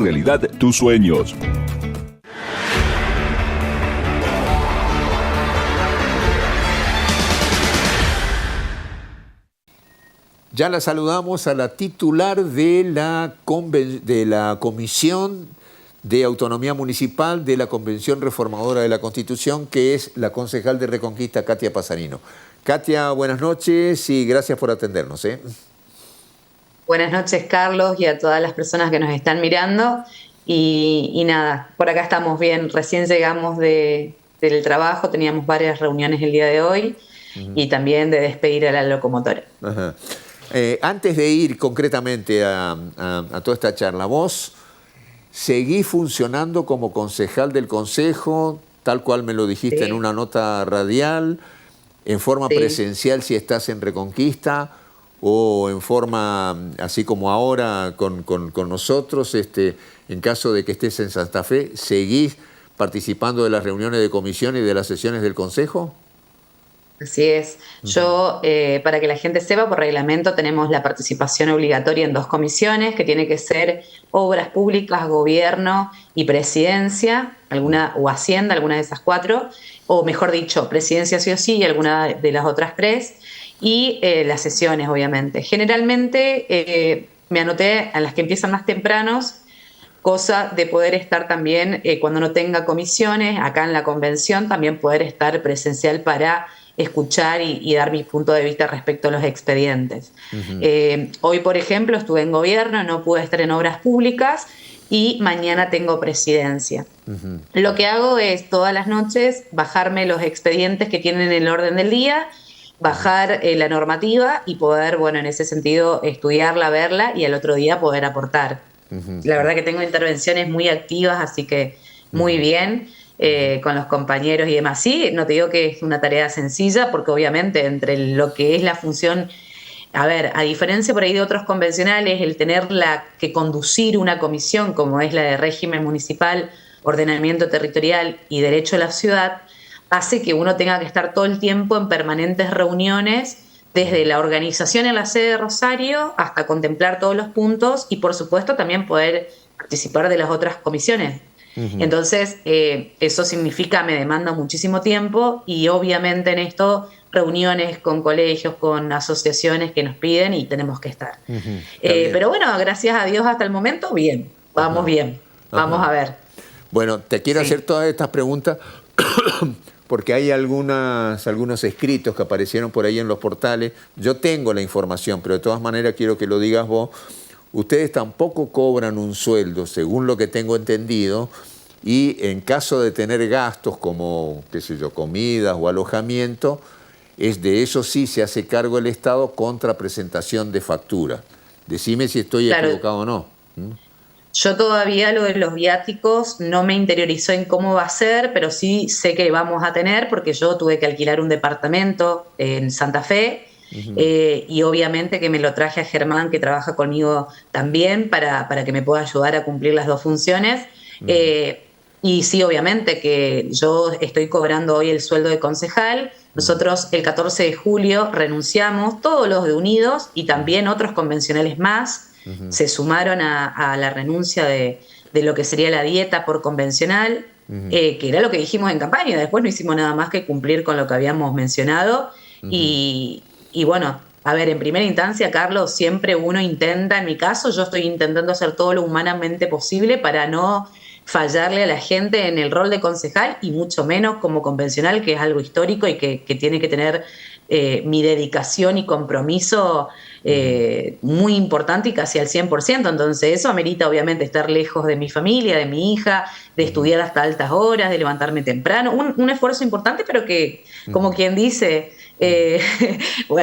realidad tus sueños. Ya la saludamos a la titular de la Comisión de Autonomía Municipal de la Convención Reformadora de la Constitución, que es la concejal de Reconquista, Katia Pasarino. Katia, buenas noches y gracias por atendernos. Buenas noches, Carlos, y a todas las personas que nos están mirando. Y nada, por acá estamos bien. Recién llegamos del trabajo, teníamos varias reuniones el día de hoy y también de despedir a la locomotora. Ajá. Antes de ir concretamente a toda esta charla, ¿vos seguís funcionando como concejal del Consejo, tal cual me lo dijiste en una nota radial, en forma presencial si estás en Reconquista o en forma, así como ahora con nosotros, en caso de que estés en Santa Fe, seguís participando de las reuniones de comisión y de las sesiones del Consejo? Así es. Yo, para que la gente sepa, por reglamento tenemos la participación obligatoria en 2 comisiones, que tiene que ser Obras Públicas, Gobierno y Presidencia, o Hacienda, alguna de esas 4, o mejor dicho, Presidencia sí o sí y alguna de las otras 3, y las sesiones, obviamente. Generalmente me anoté a las que empiezan más tempranos, cosa de poder estar también, cuando no tenga comisiones, acá en la convención, también poder estar presencial para escuchar y dar mi punto de vista respecto a los expedientes. Hoy, por ejemplo, estuve en gobierno, no pude estar en obras públicas y mañana tengo presidencia. Lo que hago es todas las noches bajarme los expedientes que tienen el orden del día, bajar la normativa y poder, bueno, en ese sentido, estudiarla, verla y al otro día poder aportar. La verdad que tengo intervenciones muy activas, así que muy bien. Con los compañeros y demás. Sí, no te digo que es una tarea sencilla, porque obviamente entre lo que es la función, a diferencia por ahí de otros convencionales, el tener que conducir una comisión como es la de régimen municipal, ordenamiento territorial y derecho a la ciudad, hace que uno tenga que estar todo el tiempo en permanentes reuniones, desde la organización en la sede de Rosario hasta contemplar todos los puntos y por supuesto también poder participar de las otras comisiones. Entonces, eso significa, me demanda muchísimo tiempo y obviamente en esto reuniones con colegios, con asociaciones que nos piden y tenemos que estar. Pero bueno, gracias a Dios hasta el momento, bien, vamos bien, vamos a ver. Bueno, te quiero hacer todas estas preguntas porque hay algunos escritos que aparecieron por ahí en los portales. Yo tengo la información, pero de todas maneras quiero que lo digas vos. Ustedes tampoco cobran un sueldo, según lo que tengo entendido, y en caso de tener gastos como, qué sé yo, comidas o alojamiento, de eso sí se hace cargo el Estado contra presentación de factura. Decime si estoy equivocado o no. Yo todavía lo de los viáticos no me interiorizó en cómo va a ser, pero sí sé que vamos a tener, porque yo tuve que alquilar un departamento en Santa Fe, y obviamente que me lo traje a Germán, que trabaja conmigo también, para que me pueda ayudar a cumplir las 2 funciones. Y sí, obviamente que yo estoy cobrando hoy el sueldo de concejal. Nosotros el 14 de julio renunciamos, todos los de Unidos y también otros convencionales más, se sumaron a la renuncia de lo que sería la dieta por convencional, que era lo que dijimos en campaña. Después no hicimos nada más que cumplir con lo que habíamos mencionado. Y bueno, en primera instancia, Carlos, siempre uno intenta, en mi caso, yo estoy intentando hacer todo lo humanamente posible para no fallarle a la gente en el rol de concejal y mucho menos como convencional, que es algo histórico y que tiene que tener mi dedicación y compromiso muy importante y casi al 100%. Entonces eso amerita obviamente estar lejos de mi familia, de mi hija, de estudiar hasta altas horas, de levantarme temprano. Un esfuerzo importante, pero que, como quien dice,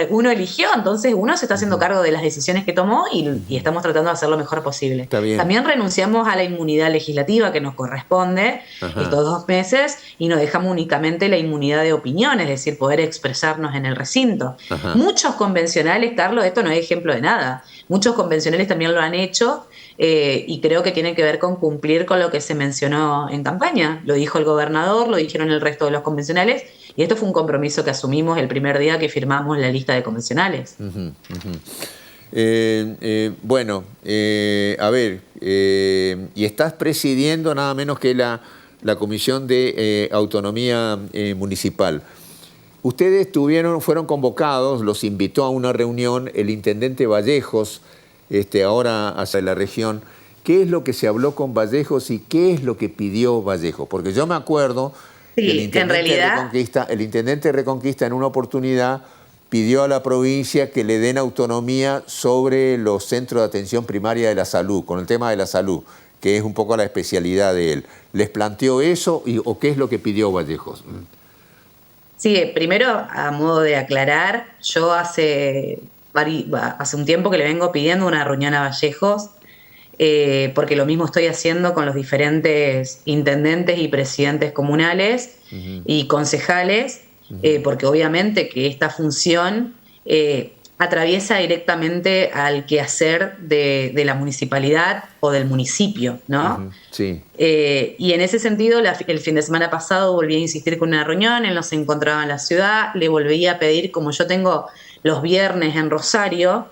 uno eligió, entonces uno se está haciendo cargo de las decisiones que tomó y estamos tratando de hacer lo mejor posible. También renunciamos a la inmunidad legislativa que nos corresponde estos 2 meses y nos dejamos únicamente la inmunidad de opinión, es decir, poder expresarnos en el recinto. Muchos convencionales, Carlos, esto no es ejemplo de nada, muchos convencionales también lo han hecho, y creo que tiene que ver con cumplir con lo que se mencionó en campaña. Lo dijo el gobernador, lo dijeron el resto de los convencionales, y esto fue un compromiso que asumimos el primer día que firmamos la lista de convencionales. Bueno, a ver, y estás presidiendo nada menos que la Comisión de Autonomía Municipal. Ustedes fueron convocados, los invitó a una reunión el intendente Vallejos, ahora hacia la región. ¿Qué es lo que se habló con Vallejos y qué es lo que pidió Vallejos? Porque yo me acuerdo que el intendente Reconquista en una oportunidad pidió a la provincia que le den autonomía sobre los centros de atención primaria de la salud, con el tema de la salud, que es un poco la especialidad de él. ¿Les planteó eso o qué es lo que pidió Vallejos? Sí, primero, a modo de aclarar, yo hace un tiempo que le vengo pidiendo una reunión a Vallejos, porque lo mismo estoy haciendo con los diferentes intendentes y presidentes comunales y concejales, porque obviamente que esta función atraviesa directamente al quehacer de la municipalidad o del municipio, ¿no? Sí. Y en ese sentido, el fin de semana pasado volví a insistir con una reunión, él no se encontraba en la ciudad, le volví a pedir, como yo tengo los viernes en Rosario,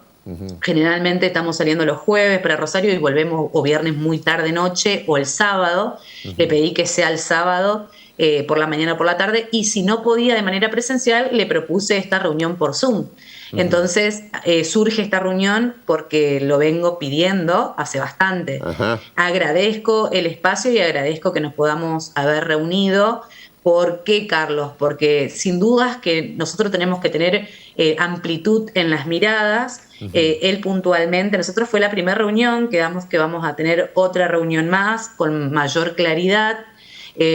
generalmente estamos saliendo los jueves para Rosario y volvemos o viernes muy tarde noche o el sábado, le pedí que sea el sábado por la mañana o por la tarde, y si no podía de manera presencial, le propuse esta reunión por Zoom. Entonces surge esta reunión porque lo vengo pidiendo hace bastante. Agradezco el espacio y agradezco que nos podamos haber reunido. ¿Por qué, Carlos? Porque sin dudas que nosotros tenemos que tener amplitud en las miradas. Él puntualmente, nosotros fue la primera reunión, quedamos que vamos a tener otra reunión más con mayor claridad.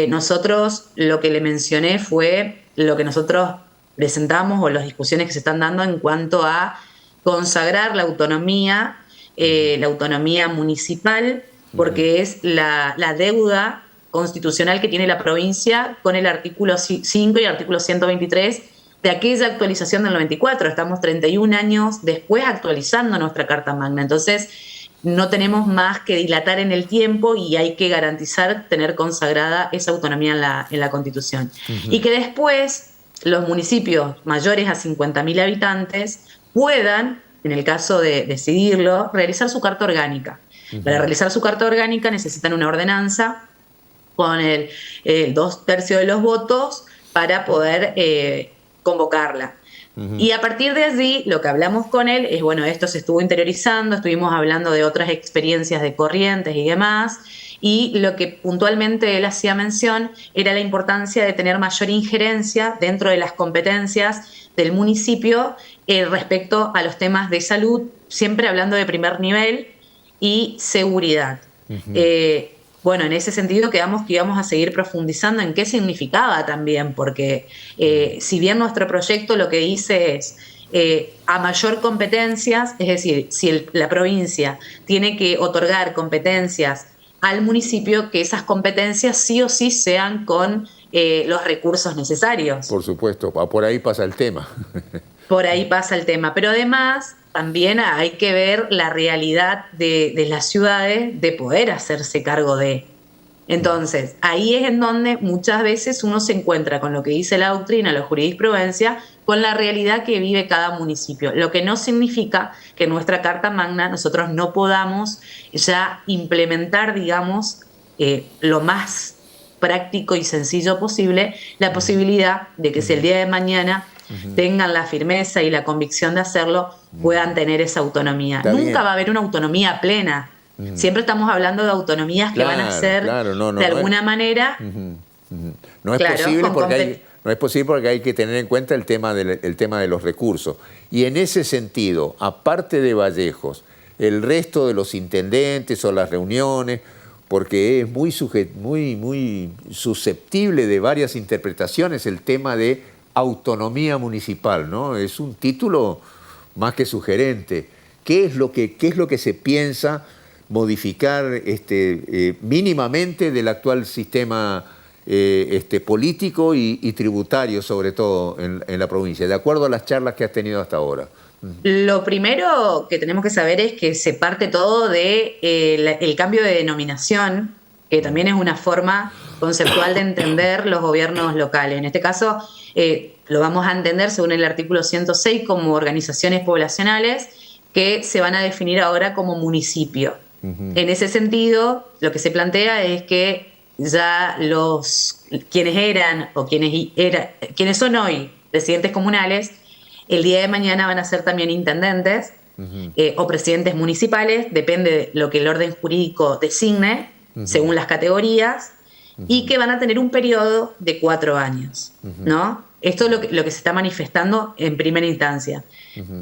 Nosotros lo que le mencioné fue lo que nosotros presentamos o las discusiones que se están dando en cuanto a consagrar la autonomía municipal, porque es la deuda constitucional que tiene la provincia con el artículo 5 y el artículo 123 de aquella actualización del 94. Estamos 31 años después actualizando nuestra Carta Magna. Entonces, no tenemos más que dilatar en el tiempo y hay que garantizar tener consagrada esa autonomía en la Constitución. Y que después los municipios mayores a 50.000 habitantes puedan, en el caso de decidirlo, realizar su carta orgánica. Para realizar su carta orgánica necesitan una ordenanza con el 2/3 de los votos para poder convocarla. Y a partir de allí, lo que hablamos con él es, bueno, esto se estuvo interiorizando, estuvimos hablando de otras experiencias de Corrientes y demás, y lo que puntualmente él hacía mención era la importancia de tener mayor injerencia dentro de las competencias del municipio respecto a los temas de salud, siempre hablando de primer nivel, y seguridad. Bueno, en ese sentido quedamos que íbamos a seguir profundizando en qué significaba también, porque si bien nuestro proyecto lo que dice es a mayor competencias, es decir, si la provincia tiene que otorgar competencias al municipio, que esas competencias sí o sí sean con los recursos necesarios. Por supuesto, por ahí pasa el tema. Por ahí pasa el tema, pero además también hay que ver la realidad de las ciudades de poder hacerse cargo de. Entonces, ahí es en donde muchas veces uno se encuentra con lo que dice la doctrina, la jurisprudencia, con la realidad que vive cada municipio. Lo que no significa que en nuestra Carta Magna nosotros no podamos ya implementar, digamos, lo más práctico y sencillo posible, la posibilidad de que si el día de mañana tengan la firmeza y la convicción de hacerlo, puedan tener esa autonomía. Nunca va a haber una autonomía plena. Siempre estamos hablando de autonomías que van a ser, de alguna manera... No es posible porque hay que tener en cuenta el tema de los recursos. Y en ese sentido, aparte de Vallejos, el resto de los intendentes o las reuniones, porque es muy susceptible de varias interpretaciones el tema de autonomía municipal, ¿no? Es un título más que sugerente. ¿Qué es lo que se piensa modificar mínimamente del actual sistema político y tributario, sobre todo en la provincia, de acuerdo a las charlas que has tenido hasta ahora? Lo primero que tenemos que saber es que se parte todo de el cambio de denominación, que también es una forma conceptual de entender los gobiernos locales. En este caso, lo vamos a entender según el artículo 106 como organizaciones poblacionales, que se van a definir ahora como municipio. En ese sentido, lo que se plantea es que ya quienes eran o quienes son hoy presidentes comunales, el día de mañana van a ser también intendentes o presidentes municipales, depende de lo que el orden jurídico designe, según las categorías, y que van a tener un periodo de 4 años, ¿no? Esto es lo que se está manifestando en primera instancia.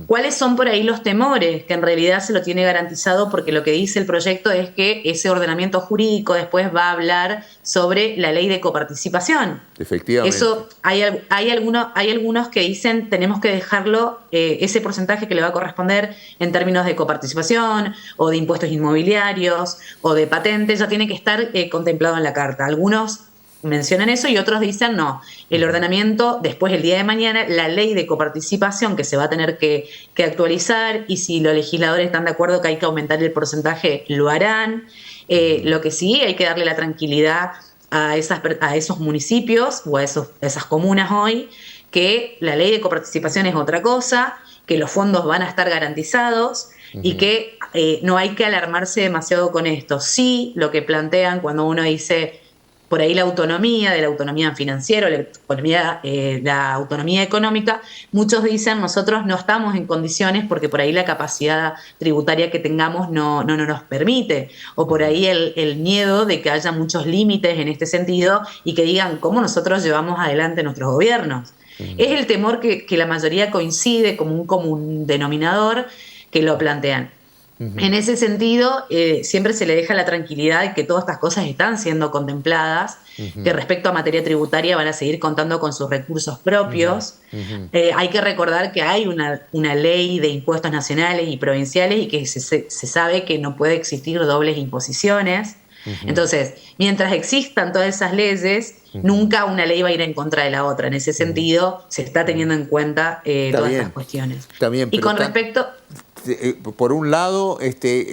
¿Cuáles son por ahí los temores? Que en realidad se lo tiene garantizado, porque lo que dice el proyecto es que ese ordenamiento jurídico después va a hablar sobre la ley de coparticipación. Efectivamente. Eso hay algunos que dicen tenemos que dejarlo, ese porcentaje que le va a corresponder en términos de coparticipación o de impuestos inmobiliarios o de patentes, ya tiene que estar contemplado en la carta. Algunos mencionan eso y otros dicen no, el ordenamiento después el día de mañana, la ley de coparticipación que se va a tener que actualizar, y si los legisladores están de acuerdo que hay que aumentar el porcentaje, lo harán. Lo que sí, hay que darle la tranquilidad a esos municipios o a esas comunas hoy, que la ley de coparticipación es otra cosa, que los fondos van a estar garantizados y que no hay que alarmarse demasiado con esto. Sí, lo que plantean cuando uno dice por ahí la autonomía financiera, la autonomía económica, muchos dicen nosotros no estamos en condiciones porque por ahí la capacidad tributaria que tengamos no nos permite, o por ahí el miedo de que haya muchos límites en este sentido y que digan cómo nosotros llevamos adelante nuestros gobiernos. Es el temor que la mayoría coincide como un común denominador que lo plantean. En ese sentido, siempre se le deja la tranquilidad de que todas estas cosas están siendo contempladas, que respecto a materia tributaria van a seguir contando con sus recursos propios. Hay que recordar que hay una ley de impuestos nacionales y provinciales y que se sabe que no puede existir dobles imposiciones. Entonces, mientras existan todas esas leyes, nunca una ley va a ir en contra de la otra. En ese sentido, se está teniendo en cuenta todas estas cuestiones. Está bien, y con respecto... Por un lado,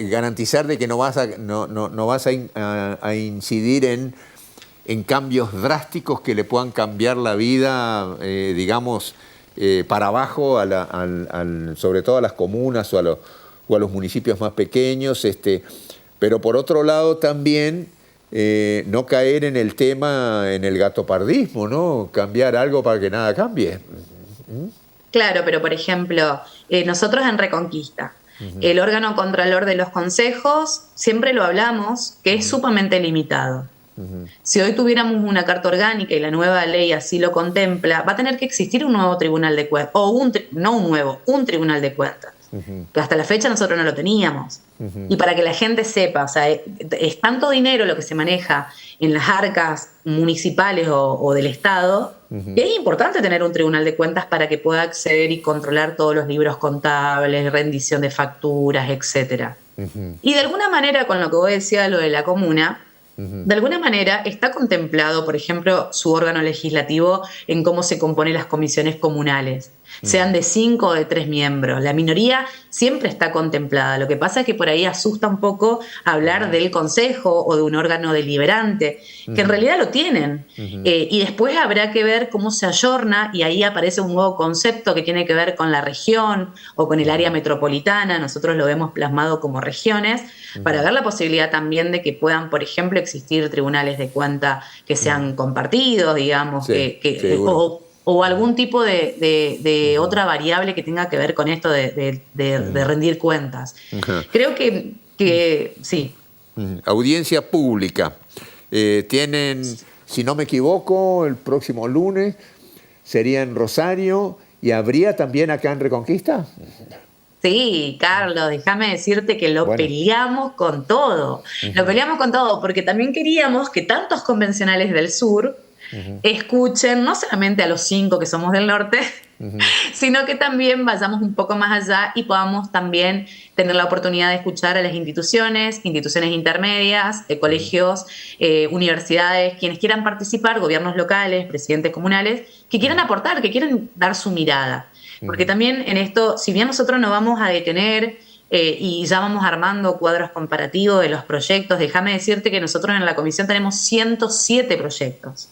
garantizar de que no vas a incidir en cambios drásticos que le puedan cambiar la vida, digamos, para abajo, sobre todo a las comunas o a los municipios más pequeños. Pero por otro lado también no caer en el tema, en el gatopardismo, ¿no? Cambiar algo para que nada cambie. Claro, pero por ejemplo, nosotros en Reconquista, el órgano contralor de los consejos, siempre lo hablamos, que es sumamente limitado. Si hoy tuviéramos una carta orgánica y la nueva ley así lo contempla, va a tener que existir un nuevo tribunal de cuentas, o un tribunal de cuentas. Que hasta la fecha nosotros no lo teníamos. Y para que la gente sepa, o sea, es tanto dinero lo que se maneja en las arcas municipales o del Estado, que es importante tener un tribunal de cuentas para que pueda acceder y controlar todos los libros contables, rendición de facturas, etcétera. Y de alguna manera, con lo que vos decías, lo de la comuna, de alguna manera está contemplado, por ejemplo, su órgano legislativo en cómo se componen las comisiones comunales, sean de 5 o de 3 miembros. La minoría siempre está contemplada. Lo que pasa es que por ahí asusta un poco hablar del consejo o de un órgano deliberante, que en realidad lo tienen. Y después habrá que ver cómo se ayorna, y ahí aparece un nuevo concepto que tiene que ver con la región o con el área metropolitana. Nosotros lo vemos plasmado como regiones, para ver la posibilidad también de que puedan, por ejemplo, existir tribunales de cuenta que sean compartidos, digamos, o algún tipo de otra variable que tenga que ver con esto de rendir cuentas. Creo que sí. Audiencia pública. Tienen, si no me equivoco, el próximo lunes sería en Rosario, y habría también acá en Reconquista. Sí, Carlos, déjame decirte que lo peleamos con todo. Lo peleamos con todo porque también queríamos que tantos convencionales del sur escuchen no solamente a los 5 que somos del norte, sino que también vayamos un poco más allá y podamos también tener la oportunidad de escuchar a las instituciones intermedias, colegios, universidades, quienes quieran participar, gobiernos locales, presidentes comunales, que quieran aportar, que quieran dar su mirada. Porque también en esto, si bien nosotros nos vamos a detener y ya vamos armando cuadros comparativos de los proyectos, déjame decirte que nosotros en la comisión tenemos 107 proyectos.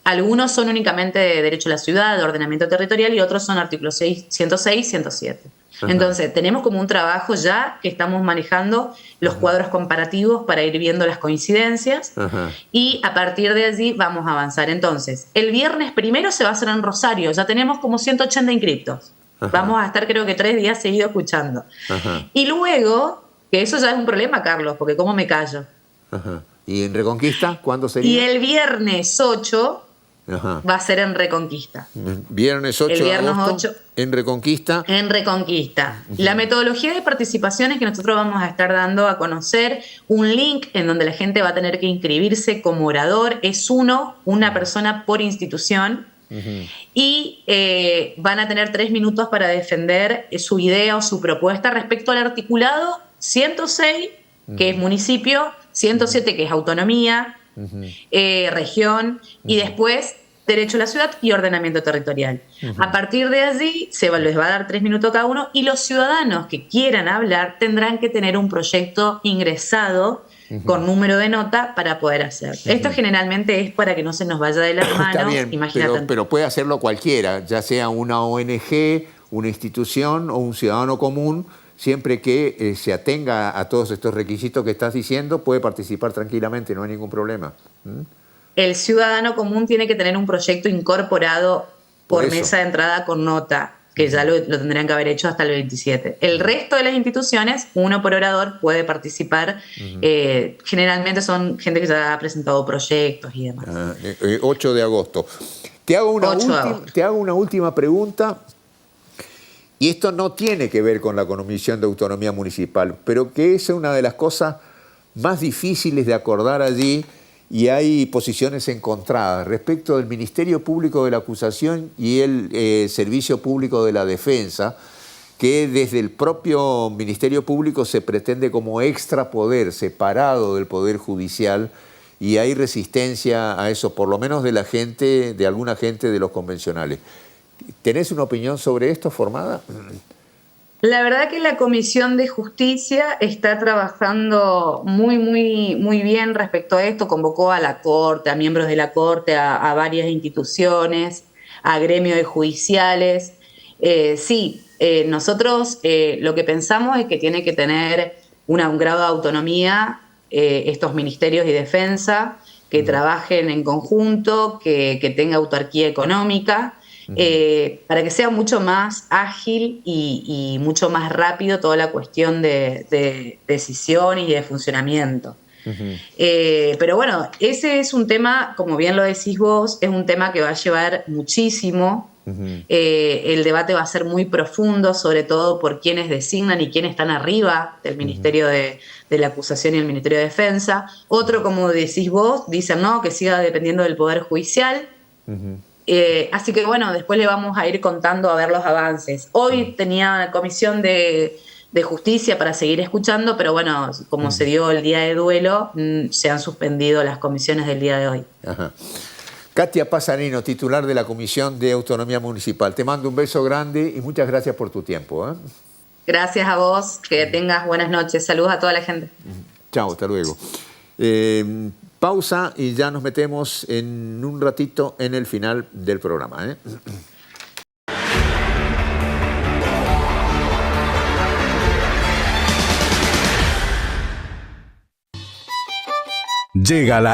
Algunos son únicamente de derecho a la ciudad, de ordenamiento territorial, y otros son artículos 106 y 107. Ajá. Entonces, tenemos como un trabajo ya que estamos manejando los cuadros comparativos para ir viendo las coincidencias. Ajá. Y a partir de allí vamos a avanzar. Entonces, el viernes primero se va a hacer en Rosario, ya tenemos como 180 inscriptos. Ajá. Vamos a estar creo que 3 días seguidos escuchando. Ajá. Y luego, que eso ya es un problema, Carlos, porque ¿cómo me callo? Ajá. ¿Y en Reconquista cuándo Y sería? el viernes 8 Ajá. va a ser en Reconquista. Viernes 8 El viernes de agosto 8. en Reconquista. En Reconquista. La metodología de participación es que nosotros vamos a estar dando a conocer un link en donde la gente va a tener que inscribirse como orador. Es una persona por institución. Y van a tener 3 minutos para defender su idea o su propuesta respecto al articulado 106, que es municipio, 107, que es autonomía, región, y después derecho a la ciudad y ordenamiento territorial. A partir de allí les va a dar 3 minutos cada uno, y los ciudadanos que quieran hablar tendrán que tener un proyecto ingresado con número de nota para poder hacer. Esto generalmente es para que no se nos vaya de las manos. Está bien, Imagínate. pero puede hacerlo cualquiera, ya sea una ONG, una institución o un ciudadano común, siempre que se atenga a todos estos requisitos que estás diciendo, puede participar tranquilamente, no hay ningún problema. El ciudadano común tiene que tener un proyecto incorporado por mesa de entrada con nota, que ya lo tendrían que haber hecho hasta el 27. El resto de las instituciones, uno por orador, puede participar. Generalmente son gente que ya ha presentado proyectos y demás. 8 de agosto. Te hago una última pregunta, y esto no tiene que ver con la Comisión de Autonomía Municipal, pero que es una de las cosas más difíciles de acordar allí, y hay posiciones encontradas respecto del Ministerio Público de la Acusación y el Servicio Público de la Defensa, que desde el propio Ministerio Público se pretende como extrapoder, separado del Poder Judicial, y hay resistencia a eso, por lo menos de alguna gente de los convencionales. ¿Tenés una opinión sobre esto formada? La verdad que la Comisión de Justicia está trabajando muy bien respecto a esto. Convocó a la Corte, a miembros de la Corte, a varias instituciones, a gremios de judiciales. Nosotros lo que pensamos es que tiene que tener un grado de autonomía estos ministerios y defensa, que trabajen en conjunto, que tenga autarquía económica. Para que sea mucho más ágil y mucho más rápido toda la cuestión de decisión y de funcionamiento. Pero bueno, ese es un tema, como bien lo decís vos, es un tema que va a llevar muchísimo. El debate va a ser muy profundo, sobre todo por quiénes designan y quiénes están arriba del Ministerio de la Acusación y el Ministerio de Defensa. Otro, como decís vos, dicen no, que siga dependiendo del Poder Judicial. Así que bueno, después le vamos a ir contando a ver los avances. Hoy tenía comisión de justicia para seguir escuchando, pero bueno, como se dio el día de duelo, se han suspendido las comisiones del día de hoy. Ajá. Katia Passanino, titular de la Comisión de Autonomía Municipal. Te mando un beso grande y muchas gracias por tu tiempo. Gracias a vos, que tengas buenas noches. Saludos a toda la gente. Chao, hasta luego. Pausa y ya nos metemos en un ratito en el final del programa. Llega la